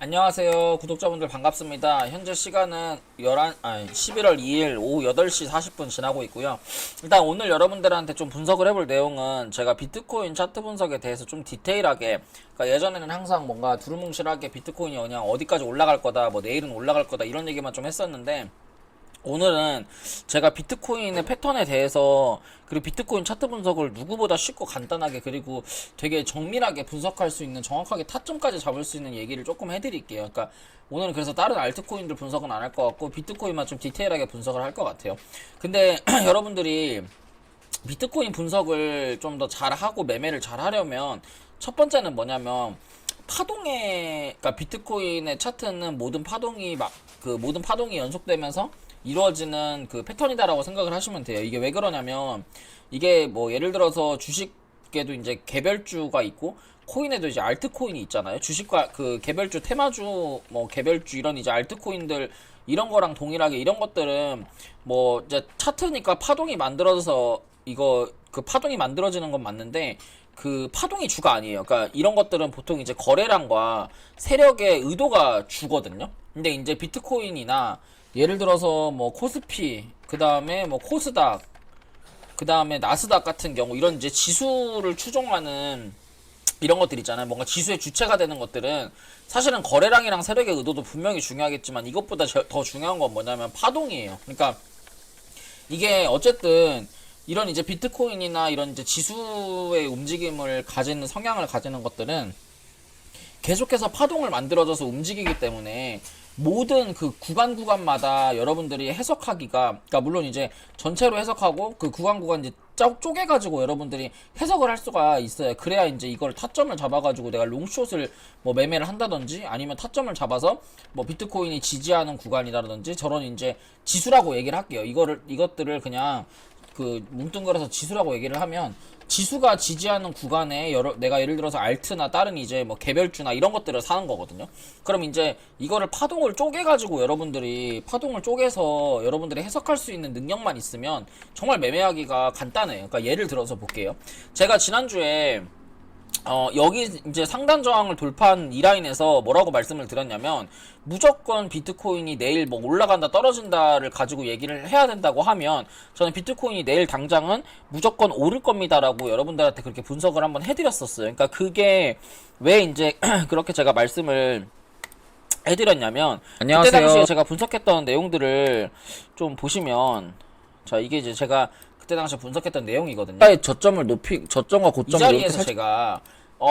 안녕하세요. 구독자분들 반갑습니다. 현재 시간은 11월 2일 오후 8시 40분 지나고 있고요. 일단 오늘 여러분들한테 좀 분석을 해볼 내용은 제가 비트코인 차트 분석에 대해서 좀 디테일하게, 그러니까 예전에는 항상 뭔가 두루뭉실하게 비트코인이 그냥 어디까지 올라갈 거다, 뭐 내일은 올라갈 거다 이런 얘기만 좀 했었는데, 오늘은 제가 비트코인의 패턴에 대해서, 그리고 비트코인 차트 분석을 누구보다 쉽고 간단하게, 그리고 되게 정밀하게 분석할 수 있는, 정확하게 타점까지 잡을 수 있는 얘기를 조금 해드릴게요. 그러니까 오늘은 그래서 다른 알트코인들 분석은 안 할 것 같고 비트코인만 좀 디테일하게 분석을 할 것 같아요. 근데 여러분들이 비트코인 분석을 좀 더 잘하고 매매를 잘 하려면 첫 번째는 뭐냐면, 그러니까 비트코인의 차트는 모든 파동이 연속되면서 이루어지는 그 패턴이다라고 생각을 하시면 돼요. 이게 왜 그러냐면, 이게 뭐 예를 들어서 주식에도 이제 개별주가 있고 코인에도 이제 알트코인이 있잖아요. 주식과 그 개별주, 테마주, 뭐 개별주 이런 이제 알트코인들, 이런 거랑 동일하게 이런 것들은 뭐 이제 차트니까 파동이 만들어져서, 이거 그 파동이 만들어지는 건 맞는데 그 파동이 주가 아니에요. 그러니까 이런 것들은 보통 이제 거래량과 세력의 의도가 주거든요. 근데 이제 비트코인이나 예를 들어서 뭐 코스피, 그 다음에 뭐 코스닥, 그 다음에 나스닥 같은 경우, 이런 이제 지수를 추종하는 이런 것들 있잖아요. 뭔가 지수의 주체가 되는 것들은 사실은 거래량이랑 세력의 의도도 분명히 중요하겠지만, 이것보다 더 중요한 건 뭐냐면 파동이에요. 그러니까 이게 어쨌든 이런 이제 비트코인이나 이런 이제 지수의 움직임을 가지는, 성향을 가지는 것들은 계속해서 파동을 만들어져서 움직이기 때문에, 모든 그 구간마다 여러분들이 해석하기가, 그러니까 물론 이제 전체로 해석하고 그 구간 이제 쪼개가지고 여러분들이 해석을 할 수가 있어요. 그래야 이제 이걸 타점을 잡아가지고 내가 롱숏을 뭐 매매를 한다든지, 아니면 타점을 잡아서 뭐 비트코인이 지지하는 구간이라든지, 저런 이제 지수라고 얘기를 할게요. 이것들을 그냥 그 뭉뚱그려서 지수라고 얘기를 하면, 지수가 지지하는 구간에 내가 예를 들어서 알트나 다른 이제 뭐 개별주나 이런 것들을 사는 거거든요. 그럼 이제 이거를 파동을 쪼개가지고 파동을 쪼개서 여러분들이 해석할 수 있는 능력만 있으면 정말 매매하기가 간단해요. 그러니까 예를 들어서 볼게요. 제가 지난주에 여기 이제 상단 저항을 돌파한 이 라인에서 뭐라고 말씀을 드렸냐면, 무조건 비트코인이 내일 뭐 올라간다 떨어진다를 가지고 얘기를 해야 된다고 하면, 저는 비트코인이 내일 당장은 무조건 오를 겁니다라고 여러분들한테 그렇게 분석을 한번 해드렸었어요. 그러니까 그게 왜 이제 그렇게 제가 말씀을 해드렸냐면, 그때 당시에 제가 분석했던 내용들을 좀 보시면, 자, 이게 이제 제가 그때 당시에 분석했던 내용이거든요. 저점과 고점을 이 자리에서 제가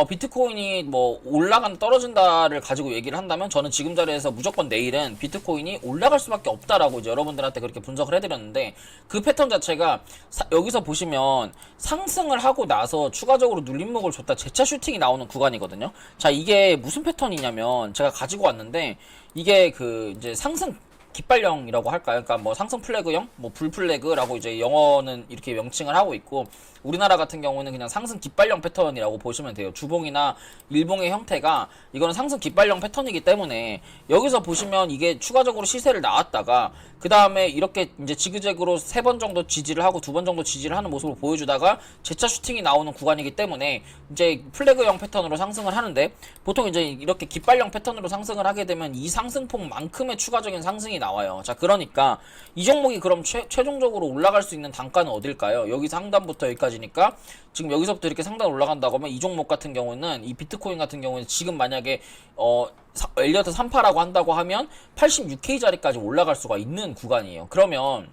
비트코인이 뭐 올라간다 떨어진다를 가지고 얘기를 한다면, 저는 지금 자리에서 무조건 내일은 비트코인이 올라갈 수밖에 없다라고 이제 여러분들한테 그렇게 분석을 해드렸는데, 그 패턴 자체가 여기서 보시면 상승을 하고 나서 추가적으로 눌림목을 줬다 재차 슈팅이 나오는 구간이거든요. 자, 이게 무슨 패턴이냐면, 제가 가지고 왔는데, 이게 그 이제 상승 깃발령이라고 할까요? 그러니까 뭐 상승 플래그형, 뭐 불 플래그라고 이제 영어는 이렇게 명칭을 하고 있고, 우리나라 같은 경우는 그냥 상승 깃발령 패턴이라고 보시면 돼요. 주봉이나 일봉의 형태가, 이거는 상승 깃발령 패턴이기 때문에, 여기서 보시면 이게 추가적으로 시세를 나왔다가 그 다음에 이렇게 이제 지그재그로 3번 정도 지지를 하고 2번 정도 지지를 하는 모습을 보여주다가 재차 슈팅이 나오는 구간이기 때문에 이제 플래그형 패턴으로 상승을 하는데, 보통 이제 이렇게 깃발령 패턴으로 상승을 하게 되면 이 상승폭만큼의 추가적인 상승이 나와요. 자, 그러니까 이 종목이 그럼 최종적으로 올라갈 수 있는 단가는 어딜까요? 여기 상단부터 여기까지니까, 지금 여기서부터 이렇게 상단 올라간다고 하면, 이 종목 같은 경우는, 이 비트코인 같은 경우는 지금 만약에 엘리어트 3파라고 한다고 하면 86K 자리까지 올라갈 수가 있는 구간이에요. 그러면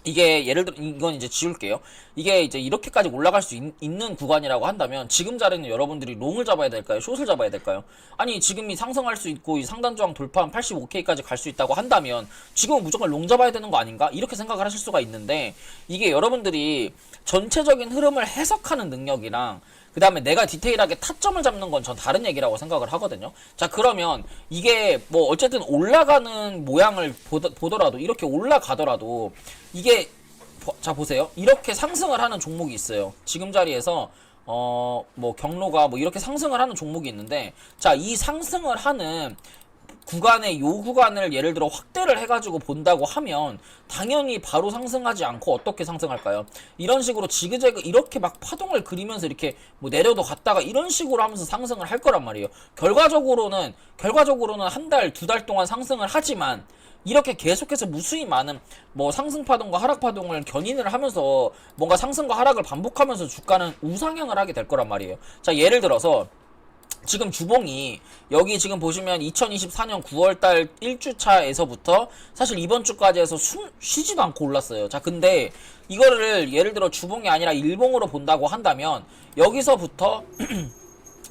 이게 예를 들어, 이건 이제 지울게요. 이게 이제 이렇게까지 올라갈 수 있는 구간이라고 한다면, 지금 자리는 여러분들이 롱을 잡아야 될까요? 숏을 잡아야 될까요? 아니, 지금이 상승할 수 있고 이 상단 저항 돌파한 85K까지 갈 수 있다고 한다면 지금은 무조건 롱 잡아야 되는 거 아닌가? 이렇게 생각을 하실 수가 있는데, 이게 여러분들이 전체적인 흐름을 해석하는 능력이랑 그 다음에 내가 디테일하게 타점을 잡는 건 전 다른 얘기라고 생각을 하거든요. 자, 그러면 이게 뭐 어쨌든 올라가는 모양을 보더라도, 이렇게 올라가더라도, 이게 자, 보세요. 이렇게 상승을 하는 종목이 있어요. 지금 자리에서 뭐 경로가 뭐 이렇게 상승을 하는 종목이 있는데, 자, 이 상승을 하는 구간의 요 구간을 예를 들어 확대를 해가지고 본다고 하면 당연히 바로 상승하지 않고 어떻게 상승할까요? 이런 식으로 지그재그 이렇게 막 파동을 그리면서 이렇게 뭐 내려도 갔다가 이런 식으로 하면서 상승을 할 거란 말이에요. 결과적으로는 한 달, 두 달 동안 상승을 하지만 이렇게 계속해서 무수히 많은 뭐 상승 파동과 하락 파동을 견인을 하면서 뭔가 상승과 하락을 반복하면서 주가는 우상향을 하게 될 거란 말이에요. 자, 예를 들어서 지금 주봉이 여기 지금 보시면 2024년 9월달 1주차에서부터 사실 이번 주까지 해서 쉬지도 않고 올랐어요. 자, 근데 이거를 예를 들어 주봉이 아니라 일봉으로 본다고 한다면 여기서부터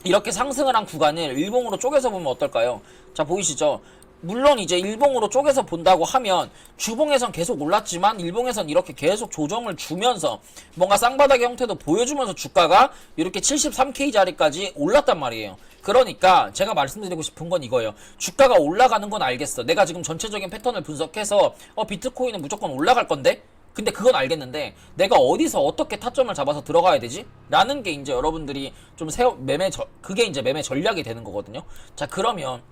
이렇게 상승을 한 구간을 일봉으로 쪼개서 보면 어떨까요? 자, 보이시죠? 물론 이제 일봉으로 쪼개서 본다고 하면 주봉에선 계속 올랐지만 일봉에선 이렇게 계속 조정을 주면서 뭔가 쌍바닥의 형태도 보여주면서 주가가 이렇게 73K 자리까지 올랐단 말이에요. 그러니까 제가 말씀드리고 싶은 건 이거예요. 주가가 올라가는 건 알겠어. 내가 지금 전체적인 패턴을 분석해서 비트코인은 무조건 올라갈 건데? 근데 그건 알겠는데 내가 어디서 어떻게 타점을 잡아서 들어가야 되지? 라는 게 이제 여러분들이 좀 그게 이제 매매 전략이 되는 거거든요. 자, 그러면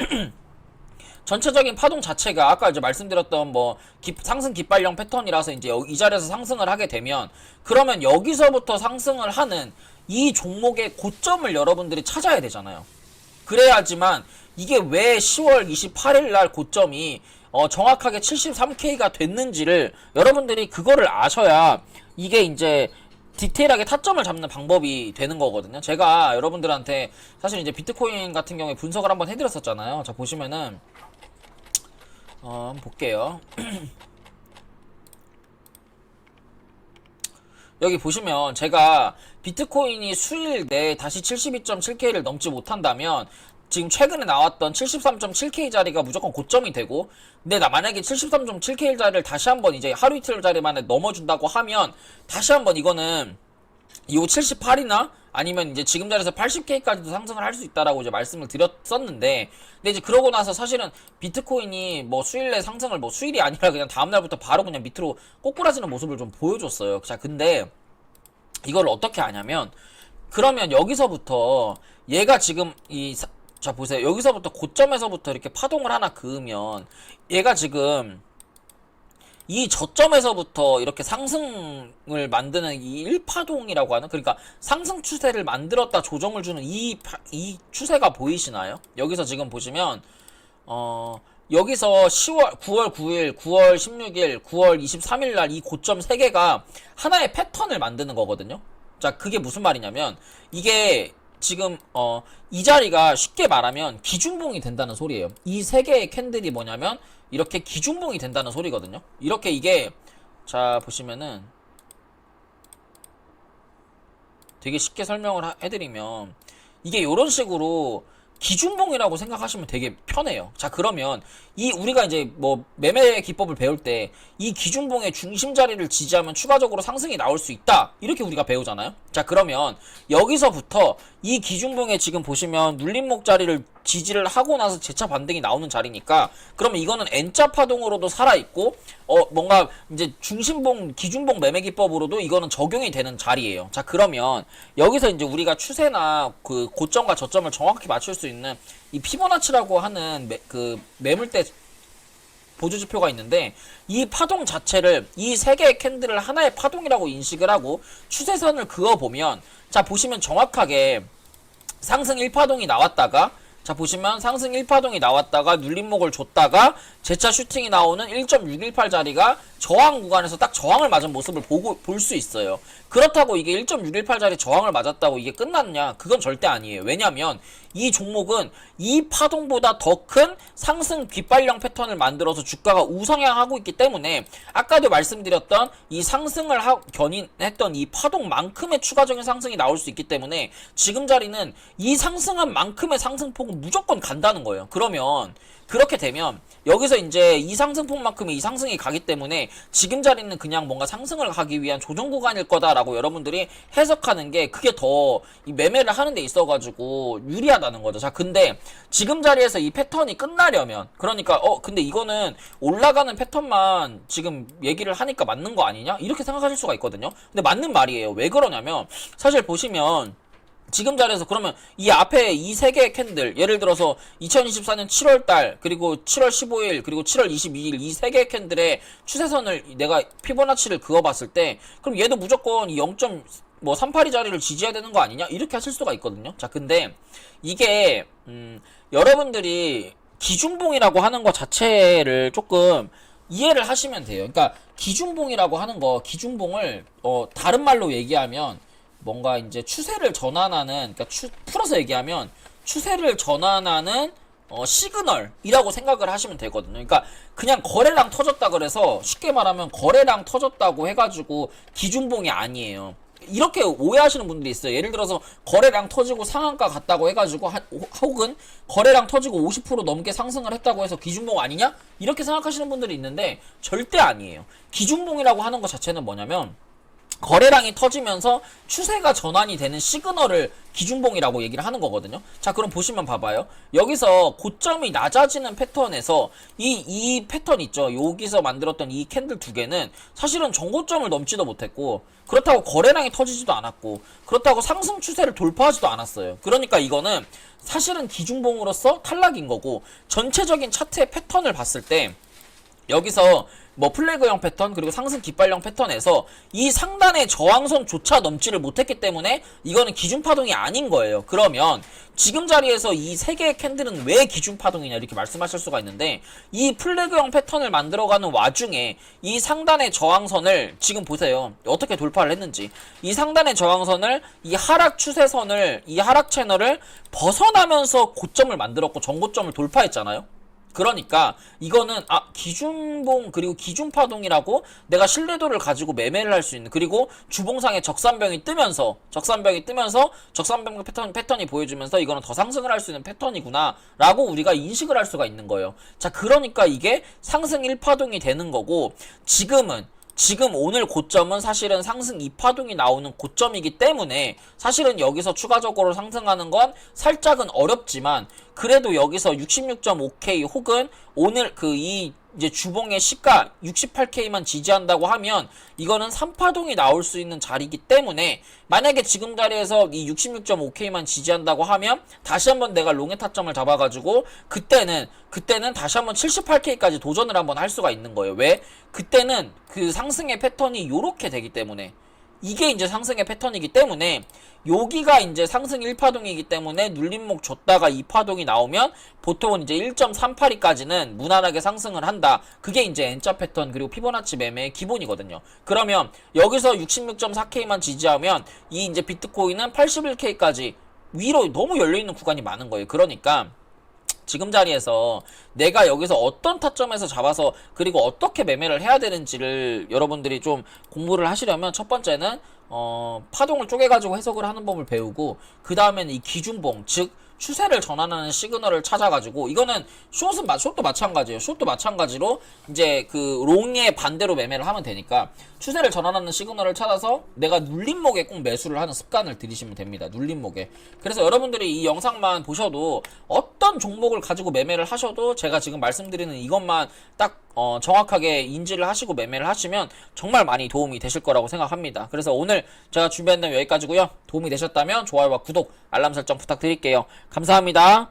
전체적인 파동 자체가 아까 이제 말씀드렸던 뭐 상승 깃발령 패턴이라서 이제 이 자리에서 상승을 하게 되면 그러면 여기서부터 상승을 하는 이 종목의 고점을 여러분들이 찾아야 되잖아요. 그래야지만 이게 왜 10월 28일 날 고점이 정확하게 73K가 됐는지를 여러분들이 그거를 아셔야 이게 이제 디테일하게 타점을 잡는 방법이 되는 거거든요. 제가 여러분들한테 사실 이제 비트코인 같은 경우에 분석을 한번 해드렸었잖아요. 자, 보시면은 한번 볼게요. 여기 보시면 제가 비트코인이 수일 내에 다시 72.7K를 넘지 못한다면 지금 최근에 나왔던 73.7K 자리가 무조건 고점이 되고, 근데 만약에 73.7K 자리를 다시 한번 이제 하루 이틀 자리 만에 넘어준다고 하면 다시 한번 이거는 이 78이나 아니면 이제 지금 자리에서 80K까지도 상승을 할 수 있다라고 이제 말씀을 드렸었는데, 근데 이제 그러고 나서 사실은 비트코인이 뭐 수일 내 상승을 뭐 수일이 아니라 그냥 다음날부터 바로 그냥 밑으로 꼬꾸라지는 모습을 좀 보여줬어요. 자, 근데 이걸 어떻게 하냐면, 그러면 여기서부터 얘가 지금 자, 보세요. 여기서부터 고점에서부터 이렇게 파동을 하나 그으면 얘가 지금 이 저점에서부터 이렇게 상승을 만드는 이 1파동이라고 하는, 그러니까 상승 추세를 만들었다 조정을 주는 이 추세가 보이시나요? 여기서 지금 보시면 여기서 9월 9일, 9월 16일, 9월 23일 날 이 고점 3개가 하나의 패턴을 만드는 거거든요. 자, 그게 무슨 말이냐면 이게 지금 이 자리가 쉽게 말하면 기준봉이 된다는 소리예요. 이 3개의 캔들이 뭐냐면 이렇게 기준봉이 된다는 소리거든요. 이렇게 이게 자, 보시면은 되게 쉽게 설명을 해드리면 이게 이런 식으로 기준봉이라고 생각하시면 되게 편해요. 자, 그러면 우리가 이제 뭐 매매 기법을 배울 때 이 기준봉의 중심 자리를 지지하면 추가적으로 상승이 나올 수 있다, 이렇게 우리가 배우잖아요. 자, 그러면 여기서부터 이 기준봉에 지금 보시면 눌림목 자리를 지지를 하고 나서 재차 반등이 나오는 자리니까, 그러면 이거는 N자 파동으로도 살아있고 뭔가 이제 중심봉 기준봉 매매 기법으로도 이거는 적용이 되는 자리예요. 자, 그러면 여기서 이제 우리가 추세나 그 고점과 저점을 정확히 맞출 수 있는 이 피보나치라고 하는 매물대 보조지표가 있는데, 이 파동 자체를 이 3개의 캔들을 하나의 파동이라고 인식을 하고 추세선을 그어보면, 자, 보시면 정확하게 상승 1파동이 나왔다가, 자, 보시면 상승 1파동이 나왔다가 눌림목을 줬다가 재차 슈팅이 나오는 1.618 자리가 저항 구간에서 딱 저항을 맞은 모습을 볼 수 있어요. 그렇다고 이게 1.618 자리 저항을 맞았다고 이게 끝났냐? 그건 절대 아니에요. 왜냐면 이 종목은 이 파동보다 더 큰 상승 깃발령 패턴을 만들어서 주가가 우상향하고 있기 때문에 아까도 말씀드렸던 이 상승을 견인했던 이 파동만큼의 추가적인 상승이 나올 수 있기 때문에 지금 자리는 이 상승한 만큼의 상승폭은 무조건 간다는 거예요. 그러면 그렇게 되면 여기서 이제 이 상승폭만큼의 이 상승이 가기 때문에 지금 자리는 그냥 뭔가 상승을 하기 위한 조정 구간일 거다라고 여러분들이 해석하는 게, 그게 더 이 매매를 하는 데 있어가지고 유리하다는 거죠. 자, 근데 지금 자리에서 이 패턴이 끝나려면, 그러니까 근데 이거는 올라가는 패턴만 지금 얘기를 하니까 맞는 거 아니냐? 이렇게 생각하실 수가 있거든요. 근데 맞는 말이에요. 왜 그러냐면 사실 보시면 지금 자리에서 그러면 이 앞에 이 세 개의 캔들, 예를 들어서 2024년 7월달, 그리고 7월 15일, 그리고 7월 22일 이 세 개의 캔들의 추세선을 내가 피보나치를 그어봤을 때, 그럼 얘도 무조건 이 0.38이 자리를 지지해야 되는 거 아니냐? 이렇게 하실 수가 있거든요. 자, 근데 이게 여러분들이 기준봉이라고 하는 것 자체를 조금 이해를 하시면 돼요. 그러니까 기준봉이라고 하는 거, 기준봉을 다른 말로 얘기하면 뭔가 이제 추세를 전환하는, 그러니까 풀어서 얘기하면 추세를 전환하는 시그널이라고 생각을 하시면 되거든요. 그러니까 그냥 거래량 터졌다 그래서 쉽게 말하면 거래량 터졌다고 해가지고 기준봉이 아니에요. 이렇게 오해하시는 분들이 있어요. 예를 들어서 거래량 터지고 상한가 갔다고 해가지고 혹은 거래량 터지고 50% 넘게 상승을 했다고 해서 기준봉 아니냐? 이렇게 생각하시는 분들이 있는데 절대 아니에요. 기준봉이라고 하는 것 자체는 뭐냐면 거래량이 터지면서 추세가 전환이 되는 시그널을 기준봉이라고 얘기를 하는 거거든요. 자, 그럼 보시면 봐봐요. 여기서 고점이 낮아지는 패턴에서 이 패턴 있죠. 여기서 만들었던 이 캔들 두 개는 사실은 정고점을 넘지도 못했고, 그렇다고 거래량이 터지지도 않았고, 그렇다고 상승 추세를 돌파하지도 않았어요. 그러니까 이거는 사실은 기준봉으로서 탈락인 거고, 전체적인 차트의 패턴을 봤을 때 여기서 뭐 플래그형 패턴 그리고 상승 깃발형 패턴에서 이 상단의 저항선조차 넘지를 못했기 때문에 이거는 기준파동이 아닌 거예요. 그러면 지금 자리에서 이 세 개의 캔들은 왜 기준파동이냐 이렇게 말씀하실 수가 있는데, 이 플래그형 패턴을 만들어가는 와중에 이 상단의 저항선을 지금 보세요. 어떻게 돌파를 했는지. 이 상단의 저항선을, 이 하락 추세선을, 이 하락 채널을 벗어나면서 고점을 만들었고 정고점을 돌파했잖아요. 그러니까 이거는 기준봉 그리고 기준파동이라고 내가 신뢰도를 가지고 매매를 할 수 있는, 그리고 주봉상에 적산병이 뜨면서 적산병 패턴이 보여주면서 이거는 더 상승을 할 수 있는 패턴이구나 라고 우리가 인식을 할 수가 있는 거예요. 자, 그러니까 이게 상승 1파동이 되는 거고, 지금 오늘 고점은 사실은 상승 2파동이 나오는 고점이기 때문에 사실은 여기서 추가적으로 상승하는 건 살짝은 어렵지만, 그래도 여기서 66.5K 혹은 오늘 이제 주봉의 시가 68K만 지지한다고 하면 이거는 3파동이 나올 수 있는 자리이기 때문에, 만약에 지금 자리에서 이 66.5K만 지지한다고 하면 다시 한번 내가 롱의 타점을 잡아가지고 그때는 다시 한번 78K까지 도전을 한번 할 수가 있는 거예요. 왜? 그때는 그 상승의 패턴이 요렇게 되기 때문에, 이게 이제 상승의 패턴이기 때문에, 여기가 이제 상승 1파동이기 때문에 눌림목 줬다가 2파동이 나오면 보통은 이제 1.38까지는 무난하게 상승을 한다. 그게 이제 N자 패턴 그리고 피보나치 매매의 기본이거든요. 그러면 여기서 66.4K만 지지하면 이 이제 비트코인은 81K까지 위로 너무 열려있는 구간이 많은 거예요. 그러니까 지금 자리에서 내가 여기서 어떤 타점에서 잡아서 그리고 어떻게 매매를 해야 되는지를 여러분들이 좀 공부를 하시려면, 첫 번째는 파동을 쪼개가지고 해석을 하는 법을 배우고, 그 다음에는 이 기준봉, 즉 추세를 전환하는 시그널을 찾아가지고, 이거는 숏도 마찬가지예요. 숏도 마찬가지로 이제 그 롱의 반대로 매매를 하면 되니까 추세를 전환하는 시그널을 찾아서 내가 눌림목에 꼭 매수를 하는 습관을 들이시면 됩니다. 눌림목에. 그래서 여러분들이 이 영상만 보셔도 어떤 종목을 가지고 매매를 하셔도 제가 지금 말씀드리는 이것만 딱 정확하게 인지를 하시고 매매를 하시면 정말 많이 도움이 되실 거라고 생각합니다. 그래서 오늘 제가 준비한 내용 여기까지고요. 도움이 되셨다면 좋아요와 구독, 알람 설정 부탁드릴게요. 감사합니다.